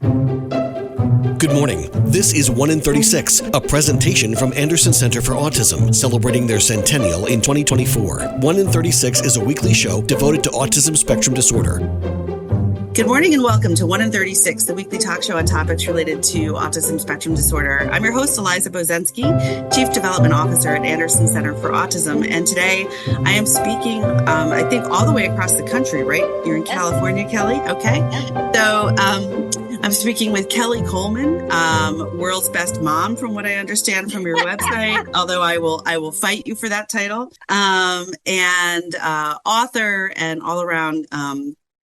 Good morning. This is 1 in 36, a presentation from Anderson Center for Autism, celebrating their centennial in 2024. 1 in 36 is a weekly show devoted to autism spectrum disorder. Good morning and welcome to 1 in 36, the weekly talk show on topics related to autism spectrum disorder. I'm your host, Eliza Bozensky, Chief Development Officer at Anderson Center for Autism. And today I am speaking, I think, all the way across the country, right? You're in California, Kelley? Okay. So I'm speaking with Kelley Coleman, World's Best Mom, from what I understand from your website, although I will fight you for that title, and author and all-around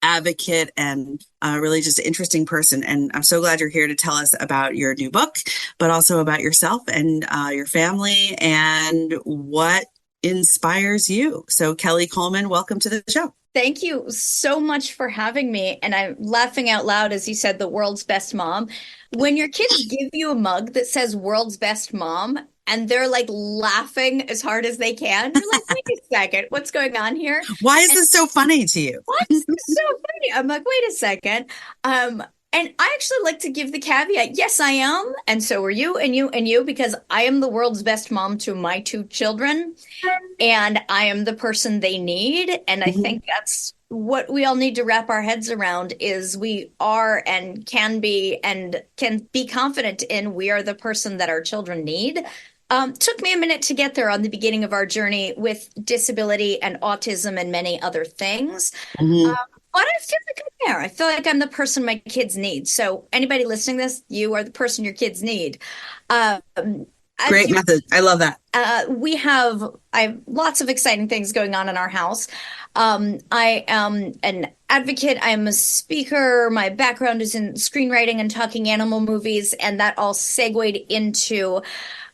advocate and really just an interesting person. And I'm so glad you're here to tell us about your new book, but also about yourself and your family and what inspires you. So Kelley Coleman, welcome to the show. Thank you so much for having me. And I'm laughing out loud as you said, the world's best mom. When your kids give you a mug that says world's best mom, and they're like laughing as hard as they can, you're like, wait a second, what's going on here? Why is this so funny to you? What's so funny? I'm like, wait a second. And I actually like to give the caveat, yes, I am. And so are you and you and you, because I am the world's best mom to my two children. And I am the person they need. And I think that's what we all need to wrap our heads around is we are and can be confident in we are the person that our children need. Took me a minute to get there on the beginning of our journey with disability and autism and many other things. But I feel like I'm there. I feel like I'm the person my kids need. So anybody listening to this, you are the person your kids need. Great method. I love that. I have lots of exciting things going on in our house. I am an advocate. I am a speaker. My background is in screenwriting and talking animal movies, and that all segued into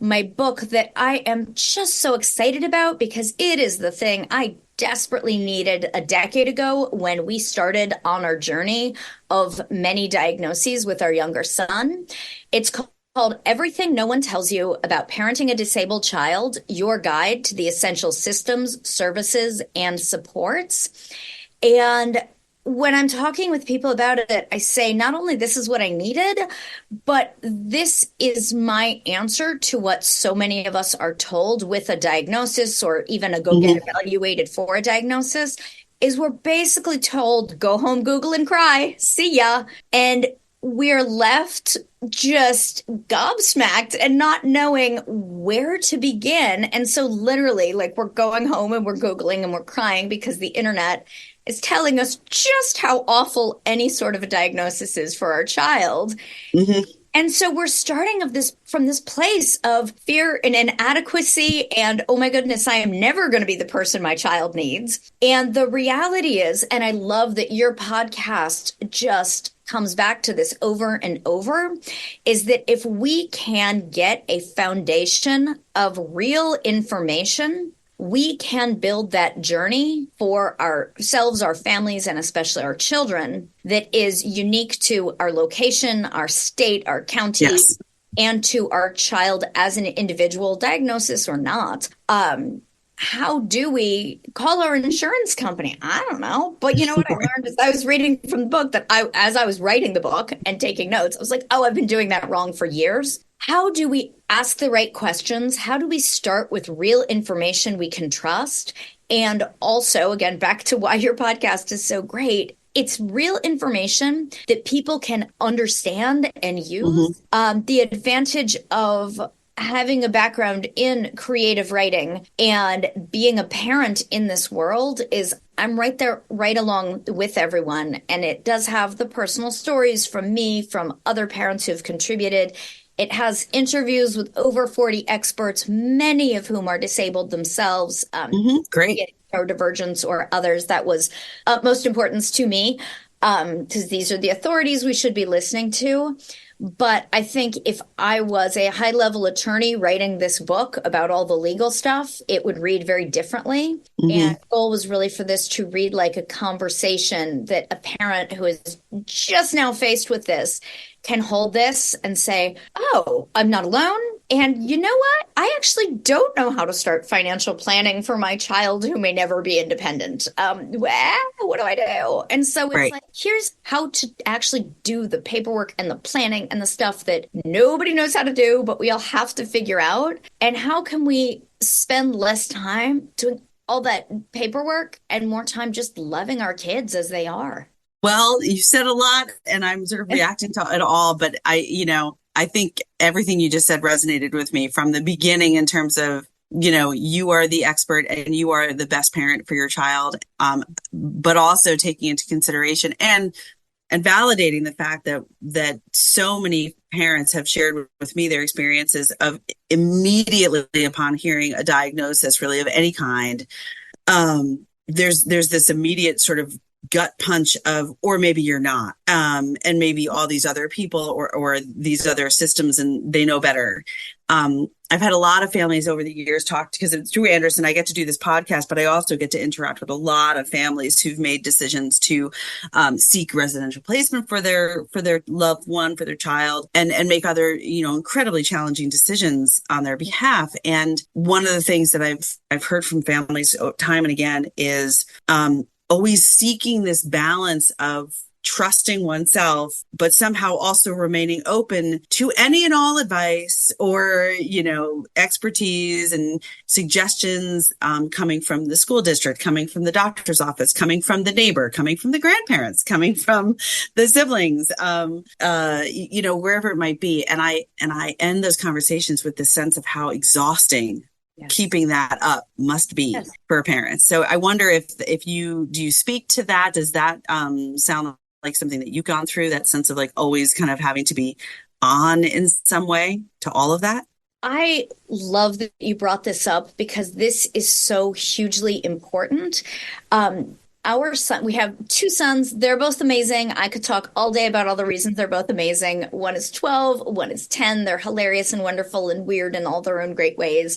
my book that I am just so excited about because it is the thing I desperately needed a decade ago when we started on our journey of many diagnoses with our younger son. It's called Everything No One Tells You About Parenting a Disabled Child, Your Guide to the Essential Systems, Services, and Supports. And when I'm talking with people about it, I say not only this is what I needed, but this is my answer to what so many of us are told with a diagnosis or even a go get evaluated for a diagnosis, is we're basically told, go home, Google and cry, see ya. And we're left just gobsmacked and not knowing where to begin. And so literally, like, we're going home and we're Googling and we're crying because the internet is telling us just how awful any sort of a diagnosis is for our child. And so we're starting from this place of fear and inadequacy and, oh my goodness, I am never going to be the person my child needs. And the reality is, and I love that your podcast just comes back to this over and over, is that if we can get a foundation of real information, we can build that journey for ourselves, our families, and especially our children that is unique to our location, our state, our county, and to our child as an individual, diagnosis or not. How do we call our insurance company? I don't know. But you know what I learned is I was reading from the book that as I was writing the book and taking notes, I was like, oh, I've been doing that wrong for years. How do we ask the right questions? How do we start with real information we can trust? And also, again, back to why your podcast is so great. It's real information that people can understand and use. The advantage of having a background in creative writing and being a parent in this world is I'm right there, right along with everyone. And it does have the personal stories from me, from other parents who've contributed. It has interviews with over 40 experts, many of whom are disabled themselves. Great. Neurodivergence or others. That was utmost importance to me because these are the authorities we should be listening to. But I think if I was a high-level attorney writing this book about all the legal stuff, it would read very differently. And the goal was really for this to read like a conversation that a parent who is just now faced with this can hold this and say, oh, I'm not alone. And you know what? I actually don't know how to start financial planning for my child who may never be independent. What do I do? And so it's Right. like, here's how to actually do the paperwork and the planning and the stuff that nobody knows how to do, but we all have to figure out. And how can we spend less time doing all that paperwork and more time just loving our kids as they are? Well, you said a lot and I'm sort of reacting to it all, but I think everything you just said resonated with me from the beginning in terms of, you are the expert and you are the best parent for your child. But also taking into consideration and validating the fact that so many parents have shared with me their experiences of immediately upon hearing a diagnosis really of any kind, there's this immediate sort of gut punch of, or maybe you're not, and maybe all these other people or these other systems and they know better. I've had a lot of families over the years talk, because it's through Anderson I get to do this podcast, but I also get to interact with a lot of families who've made decisions to seek residential placement for their loved one, for their child, and make other incredibly challenging decisions on their behalf. And one of the things that I've heard from families time and again is always seeking this balance of trusting oneself, but somehow also remaining open to any and all advice or, expertise and suggestions coming from the school district, coming from the doctor's office, coming from the neighbor, coming from the grandparents, coming from the siblings, wherever it might be. And I end those conversations with this sense of how exhausting keeping that up must be for parents. So I wonder if do you speak to that? Does that sound like something that you've gone through, that sense of like always kind of having to be on in some way to all of that? I love that you brought this up because this is so hugely important. Our son, we have two sons. They're both amazing. I could talk all day about all the reasons they're both amazing. One is 12, one is 10. They're hilarious and wonderful and weird in all their own great ways.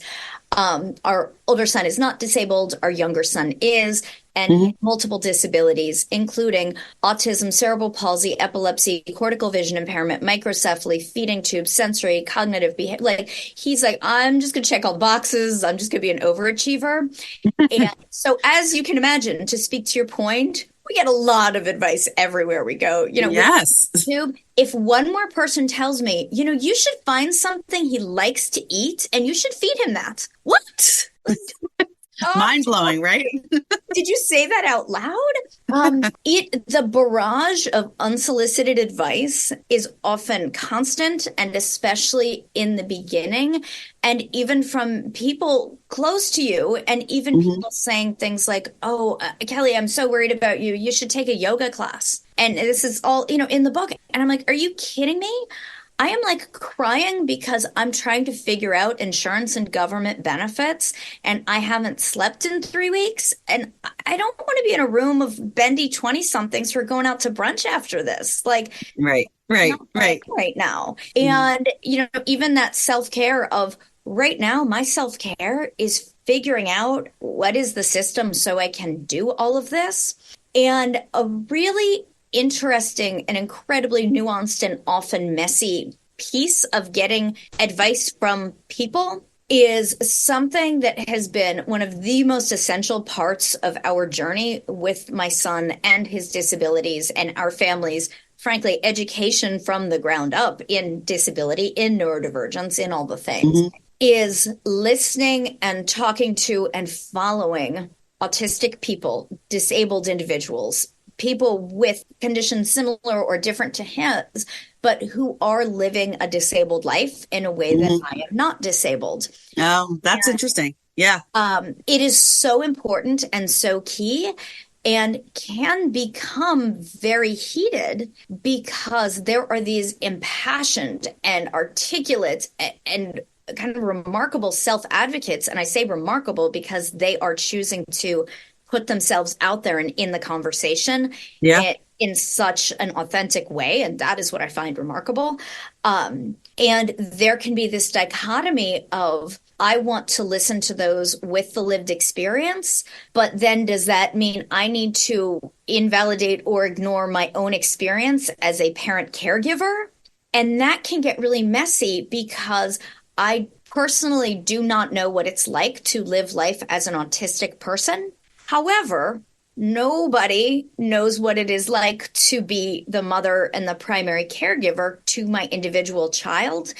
Our older son is not disabled. Our younger son is, and multiple disabilities, including autism, cerebral palsy, epilepsy, cortical vision impairment, microcephaly, feeding tube, sensory, cognitive behavior. Like, he's like, I'm just going to check all the boxes. I'm just going to be an overachiever. And so, as you can imagine, to speak to your point, we get a lot of advice everywhere we go. Yes. With YouTube, if one more person tells me, you should find something he likes to eat and you should feed him that. What? Mind blowing, right? Did you say that out loud? The barrage of unsolicited advice is often constant, and especially in the beginning, and even from people close to you, and even people saying things like, "Oh, Kelley, I'm so worried about you. You should take a yoga class." And this is all, in the book. And I'm like, "Are you kidding me?" I am like crying because I'm trying to figure out insurance and government benefits, and I haven't slept in 3 weeks. And I don't want to be in a room of bendy 20-somethings who are going out to brunch after this. Like, right now. And, even that self-care of right now, my self-care is figuring out what is the system so I can do all of this. And a really interesting and incredibly nuanced and often messy piece of getting advice from people is something that has been one of the most essential parts of our journey with my son and his disabilities and our family's, frankly, education from the ground up in disability, in neurodivergence, in all the things, is listening and talking to and following autistic people, disabled individuals, people with conditions similar or different to his, but who are living a disabled life in a way that I am not disabled. Oh, that's interesting. Yeah. It is so important and so key, and can become very heated because there are these impassioned and articulate and kind of remarkable self-advocates. And I say remarkable because they are choosing to put themselves out there and in the conversation in such an authentic way. And that is what I find remarkable. And there can be this dichotomy of, I want to listen to those with the lived experience, but then does that mean I need to invalidate or ignore my own experience as a parent caregiver? And that can get really messy because I personally do not know what it's like to live life as an autistic person. However, nobody knows what it is like to be the mother and the primary caregiver to my individual child.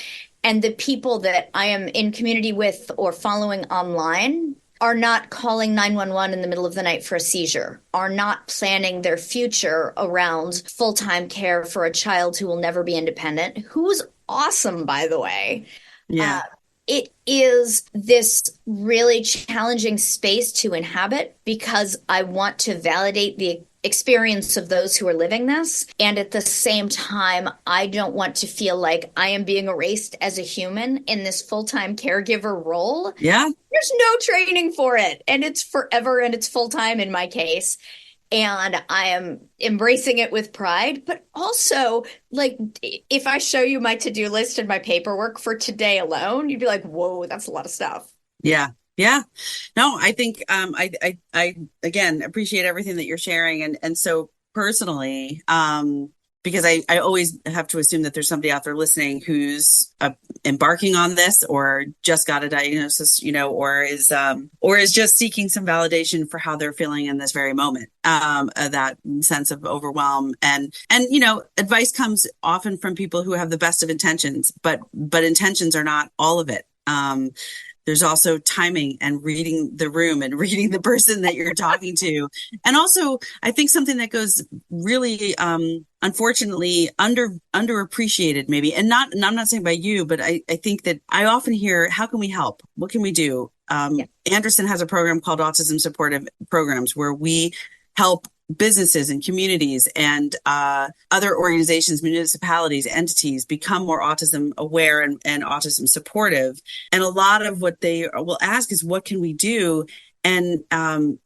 And the people that I am in community with or following online are not calling 911 in the middle of the night for a seizure, are not planning their future around full-time care for a child who will never be independent, who's awesome, by the way. Yeah. It is this really challenging space to inhabit because I want to validate the experience of those who are living this. And at the same time, I don't want to feel like I am being erased as a human in this full-time caregiver role. Yeah. There's no training for it. And it's forever and it's full-time in my case. And I am embracing it with pride, but also, like, if I show you my to-do list and my paperwork for today alone, you'd be like, whoa, that's a lot of stuff. Yeah. Yeah. No, I think I again appreciate everything that you're sharing. And so personally, because I always have to assume that there's somebody out there listening who's embarking on this or just got a diagnosis, or is just seeking some validation for how they're feeling in this very moment, that sense of overwhelm. And advice comes often from people who have the best of intentions, but intentions are not all of it. There's also timing and reading the room and reading the person that you're talking to. And also, I think something that goes really, unfortunately, underappreciated maybe. And I'm not saying by you, but I think that I often hear, how can we help? What can we do? Anderson has a program called Autism Supportive Programs where we help businesses and communities and other organizations, municipalities, entities become more autism aware and autism supportive. And a lot of what they will ask is, what can we do? And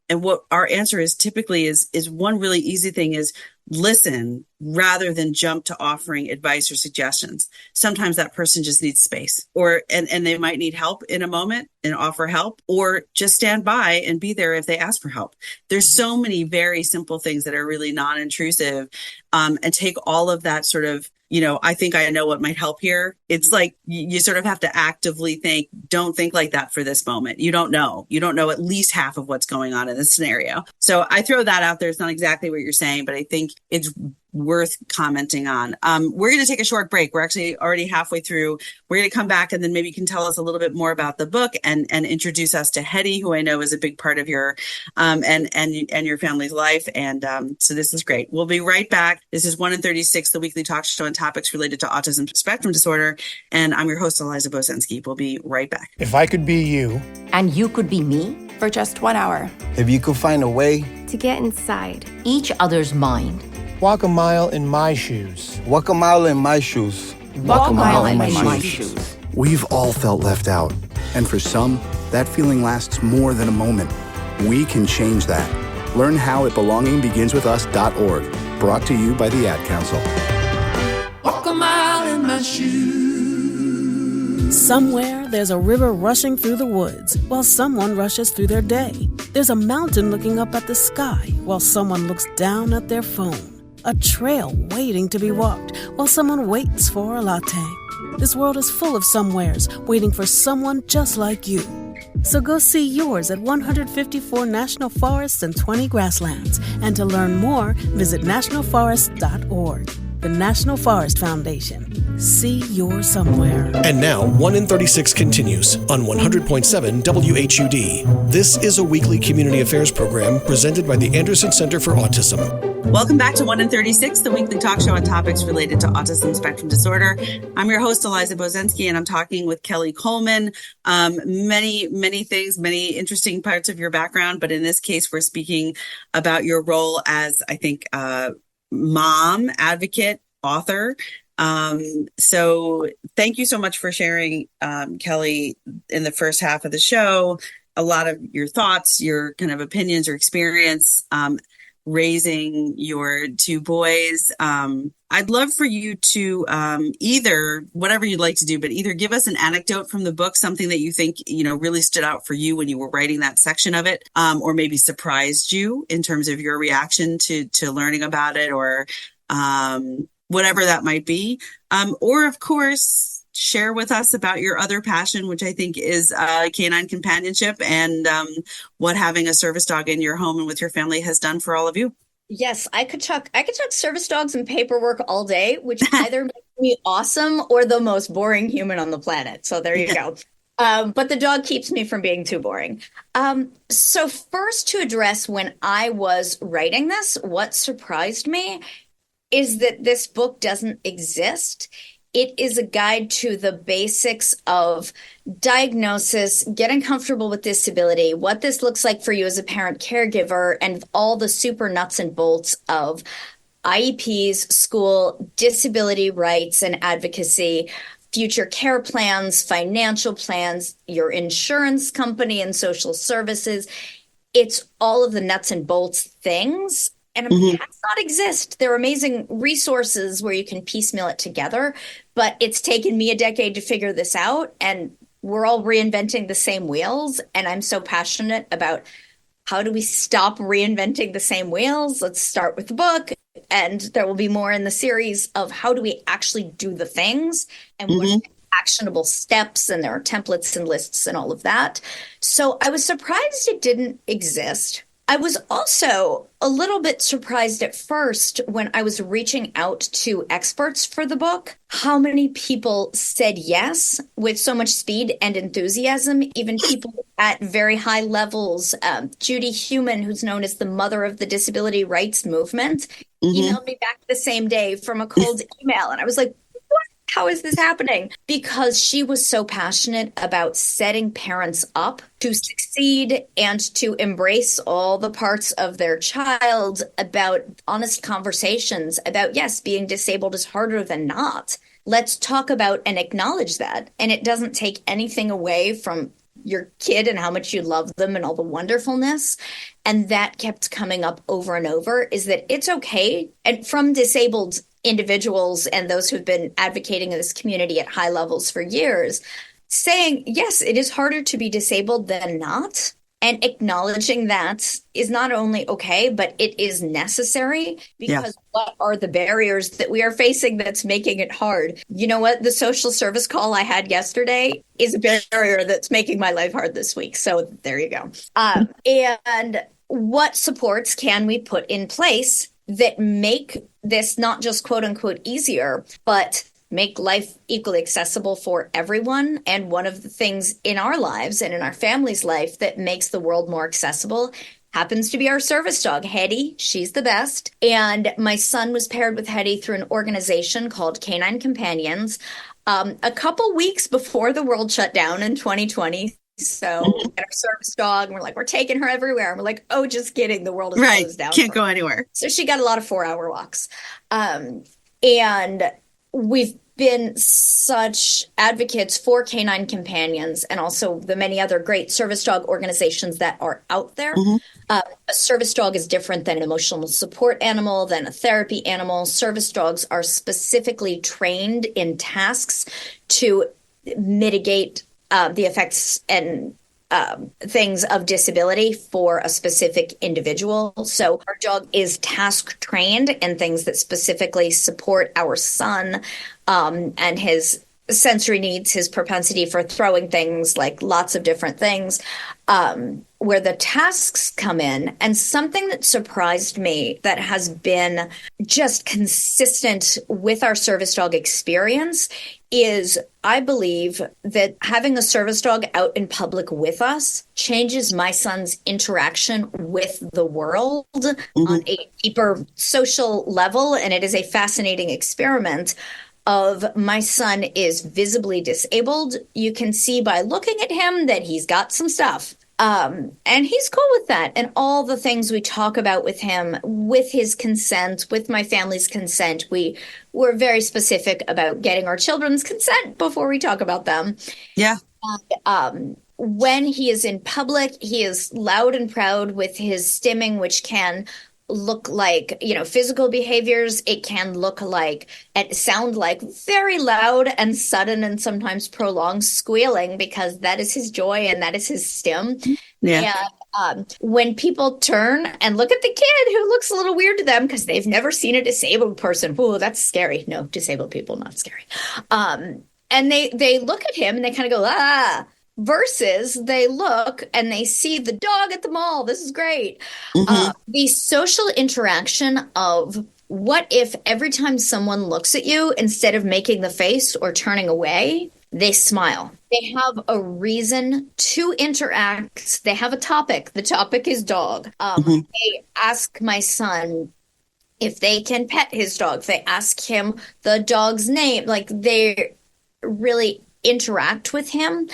what our answer is typically is one really easy thing is listen rather than jump to offering advice or suggestions. Sometimes that person just needs space and they might need help in a moment and offer help, or just stand by and be there if they ask for help. There's so many very simple things that are really non-intrusive, and take all of that sort of, I think I know what might help here. It's like you sort of have to actively think, don't think like that for this moment. You don't know at least half of what's going on in this scenario. So I throw that out there. It's not exactly what you're saying, but I think it's worth commenting on. We're going to take a short break. We're actually already halfway through. We're going to come back and then maybe you can tell us a little bit more about the book and introduce us to Hetty, who I know is a big part of your and your family's life. And so this is great. We'll be right back. This is 1 in 36, the weekly talk show on topics related to autism spectrum disorder. And I'm your host, Eliza Bozensky. We'll be right back. If I could be you. And you could be me. For just 1 hour. If you could find a way to get inside each other's mind. Walk a mile in my shoes. Walk a mile in my shoes. Walk a mile in my shoes. We've all felt left out. And for some, that feeling lasts more than a moment. We can change that. Learn how at belongingbeginswithus.org. Brought to you by the Ad Council. Walk a mile in my shoes. Somewhere there's a river rushing through the woods while someone rushes through their day. There's a mountain looking up at the sky while someone looks down at their phone. A trail waiting to be walked while someone waits for a latte. This world is full of somewheres waiting for someone just like you. So go see yours at 154 national forests and 20 grasslands. And to learn more, visit nationalforest.org. The National Forest Foundation. See your somewhere. And now, 1 in 36 continues on 100.7 WHUD. This is a weekly community affairs program presented by the Anderson Center for Autism. Welcome back to 1 in 36, the weekly talk show on topics related to autism spectrum disorder. I'm your host, Eliza Bozensky, and I'm talking with Kelley Coleman. Many things, many interesting parts of your background, but in this case, we're speaking about your role as, I think, mom, advocate, author. So thank you so much for sharing, Kelley, in the first half of the show, a lot of your thoughts, your kind of opinions or experience, raising your two boys. I'd love for you to either, whatever you'd like to do, but either give us an anecdote from the book, something that you think, really stood out for you when you were writing that section of it, or maybe surprised you in terms of your reaction to learning about it, or whatever that might be. Or, of course, share with us about your other passion, which I think is canine companionship, and what having a service dog in your home and with your family has done for all of you? Yes, I could talk service dogs and paperwork all day, which either makes me awesome or the most boring human on the planet. So there you go. But the dog keeps me from being too boring. So first, to address when I was writing this, what surprised me is that this book doesn't exist. It is a guide to the basics of diagnosis, getting comfortable with disability, what this looks like for you as a parent caregiver, and all the super nuts and bolts of IEPs, school, disability rights and advocacy, future care plans, financial plans, your insurance company and social services. It's all of the nuts and bolts things. And it does not exist. There are amazing resources where you can piecemeal it together, but it's taken me a decade to figure this out, and we're all reinventing the same wheels. And I'm so passionate about how do we stop reinventing the same wheels? Let's start with the book, and there will be more in the series of how do we actually do the things and what are the actionable steps, and there are templates and lists and all of that. So I was surprised it didn't exist. I was also a little bit surprised at first when I was reaching out to experts for the book, how many people said yes with so much speed and enthusiasm, even people at very high levels. Judy Heumann, who's known as the mother of the disability rights movement, emailed me back the same day from a cold email. And I was like, how is this happening? Because she was so passionate about setting parents up to succeed and to embrace all the parts of their child, about honest conversations about, yes, being disabled is harder than not. Let's talk about and acknowledge that. And it doesn't take anything away from your kid and how much you love them and all the wonderfulness. And that kept coming up over and over, is that it's okay. And from disabled individuals and those who've been advocating in this community at high levels for years, saying, yes, it is harder to be disabled than not. And acknowledging that is not only okay, but it is necessary, because what are the barriers that we are facing that's making it hard? You know what? The social service call I had yesterday is a barrier that's making my life hard this week. So there you go. And what supports can we put in place that make this not just quote unquote easier, but make life equally accessible for everyone? And one of the things in our lives and in our family's life that makes the world more accessible happens to be our service dog, Hetty. She's the best. And my son was paired with Hetty through an organization called Canine Companions a couple weeks before the world shut down in 2020. So we had our service dog, and we're like, we're taking her everywhere. And we're like, oh, just kidding. The world is closed down. Can't go anywhere. So she got a lot of 4-hour walks. And we've been such advocates for Canine Companions and also the many other great service dog organizations that are out there. A service dog is different than an emotional support animal, than a therapy animal. Service dogs are specifically trained in tasks to mitigate the effects and things of disability for a specific individual. So our dog is task trained in things that specifically support our son and his sensory needs, his propensity for throwing things, like lots of different things, where the tasks come in. And something that surprised me that has been just consistent with our service dog experience is, I believe that having a service dog out in public with us changes my son's interaction with the world on a deeper social level. And it is a fascinating experiment of, my son is visibly disabled. You can see by looking at him that he's got some stuff. And he's cool with that. And all the things we talk about with him, with his consent, with my family's consent, we're very specific about getting our children's consent before we talk about them. Yeah. And, when he is in public, he is loud and proud with his stimming, which can look like, physical behaviors. It can look like and sound like very loud and sudden and sometimes prolonged squealing, because that is his joy and that is his stim. Yeah. And when people turn and look at the kid who looks a little weird to them because they've never seen a disabled person, whoa, that's scary. No, disabled people, not scary. and they look at him and they kind of go, ah, versus they look and they see the dog at the mall. This is great. The social interaction of what if every time someone looks at you, instead of making the face or turning away, they smile. They have a reason to interact. They have a topic. The topic is dog. They ask my son if they can pet his dog. They ask him the dog's name. Like, they really interact with him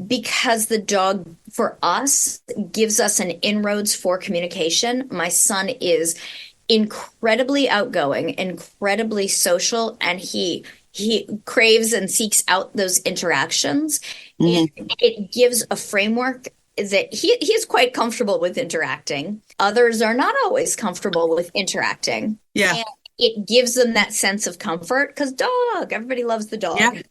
because the dog, for us, gives us an inroads for communication. My son is incredibly outgoing, incredibly social, and he craves and seeks out those interactions. And it gives a framework that he's quite comfortable with interacting. Others are not always comfortable with interacting. Yeah. And it gives them that sense of comfort because dog, everybody loves the dog. Yeah.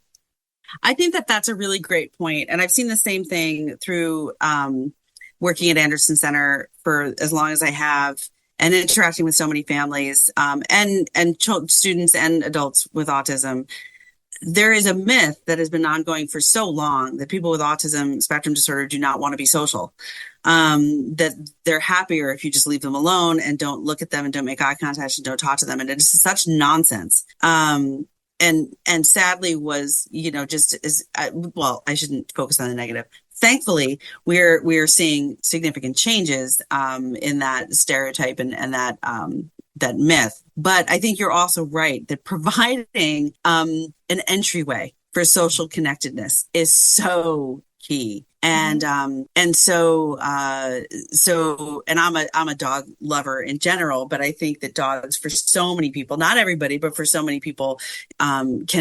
I think that that's a really great point. And I've seen the same thing through working at Anderson Center for as long as I have, and interacting with so many families and students and adults with autism. There is a myth that has been ongoing for so long that people with autism spectrum disorder do not want to be social, that they're happier if you just leave them alone and don't look at them and don't make eye contact and don't talk to them. And it's such nonsense. And sadly was, just as well, I shouldn't focus on the negative. Thankfully, we're seeing significant changes in that stereotype and that myth. But I think you're also right that providing an entryway for social connectedness is so key. And so I'm a dog lover in general, but I think that dogs, for so many people, not everybody, but for so many people, can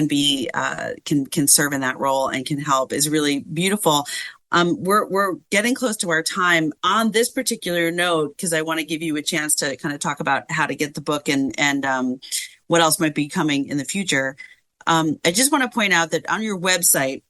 serve in that role and can help, is really beautiful. We're getting close to our time on this particular note, because I want to give you a chance to kind of talk about how to get the book and what else might be coming in the future. I just want to point out that on your website,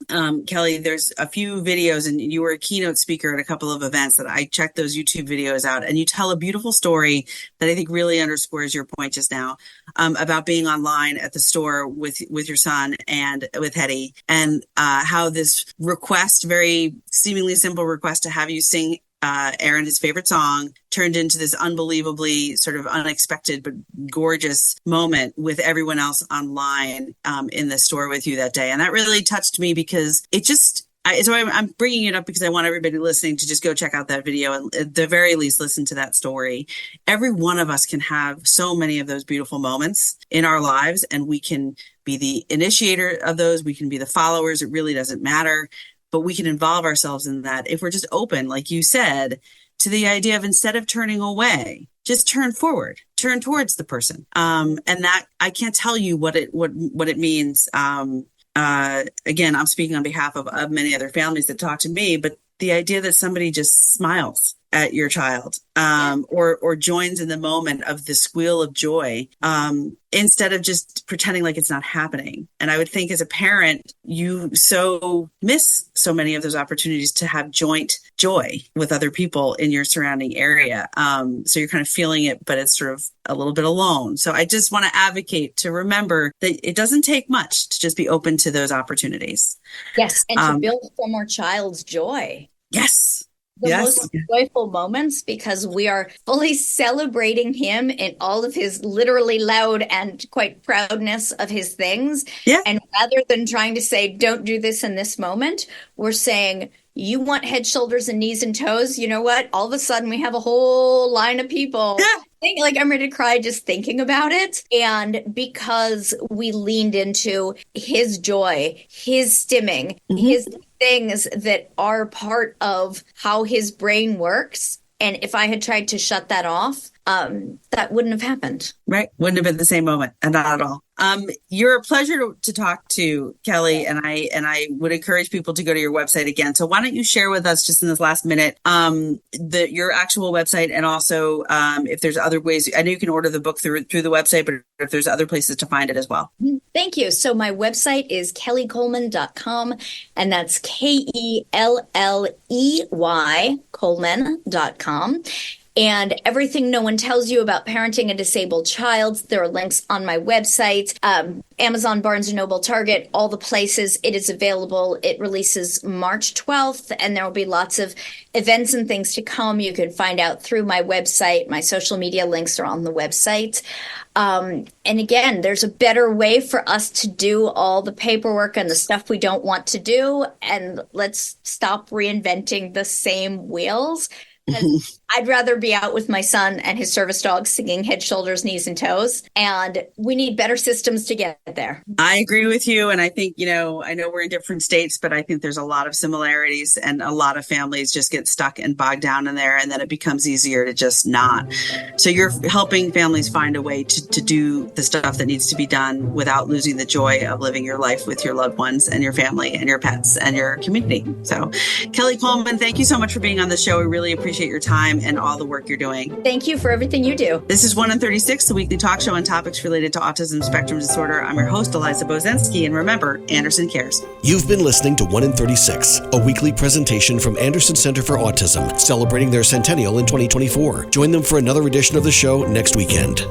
Kelley, there's a few videos, and you were a keynote speaker at a couple of events that I checked those YouTube videos out, and you tell a beautiful story that I think really underscores your point just now, about being online at the store with your son and with Hetty, and how this request, very seemingly simple request to have you sing Aaron his favorite song, turned into this unbelievably sort of unexpected but gorgeous moment with everyone else online in the store with you that day. And that really touched me, because it just, so I'm bringing it up because I want everybody listening to just go check out that video and at the very least listen to that story. Every one of us can have so many of those beautiful moments in our lives, and we can be the initiator of those. We can be the followers. It really doesn't matter. But we can involve ourselves in that if we're just open, like you said, to the idea of, instead of turning away, just turn forward, turn towards the person. And that, I can't tell you what it means. Again, I'm speaking on behalf of many other families that talk to me, but the idea that somebody just smiles at your child, or joins in the moment of the squeal of joy, instead of just pretending like it's not happening. And I would think, as a parent, you so miss so many of those opportunities to have joint joy with other people in your surrounding area. So you're kind of feeling it, but it's sort of a little bit alone. So I just want to advocate to remember that it doesn't take much to just be open to those opportunities. Yes, and to build from our child's joy. Yes. The most joyful moments, because we are fully celebrating him in all of his literally loud and quite proudness of his things. Yeah. And rather than trying to say, don't do this in this moment, we're saying, you want head, shoulders, and knees and toes. You know what? All of a sudden we have a whole line of people. Yeah. Like, I'm ready to cry just thinking about it. And because we leaned into his joy, his stimming, his things that are part of how his brain works. And if I had tried to shut that off, that wouldn't have happened. Right. Wouldn't have been the same moment, and not at all. You're a pleasure to talk to, Kelley, and I would encourage people to go to your website again. So why don't you share with us, just in this last minute, your actual website, and also if there's other ways. I know you can order the book through the website, but if there's other places to find it as well. Thank you. So my website is kelleycoleman.com, and that's KELLEY Coleman.com. and everything no one tells you about parenting a disabled child. There are links on my website, Amazon, Barnes & Noble, Target, all the places. It is available. It releases March 12th, and there will be lots of events and things to come. You can find out through my website. My social media links are on the website. And again, there's a better way for us to do all the paperwork and the stuff we don't want to do. And let's stop reinventing the same wheels. I'd rather be out with my son and his service dog singing head, shoulders, knees, and toes. And we need better systems to get there. I agree with you. And I think, I know we're in different states, but I think there's a lot of similarities, and a lot of families just get stuck and bogged down in there, and then it becomes easier to just not. So you're helping families find a way to do the stuff that needs to be done without losing the joy of living your life with your loved ones and your family and your pets and your community. So Kelley Coleman, thank you so much for being on the show. We really appreciate your time and all the work you're doing. Thank you for everything you do. This is 1 in 36, the weekly talk show on topics related to autism spectrum disorder. I'm your host, Eliza Bozensky, and remember, Anderson cares. You've been listening to 1 in 36, a weekly presentation from Anderson Center for Autism, celebrating their centennial in 2024. Join them for another edition of the show next weekend.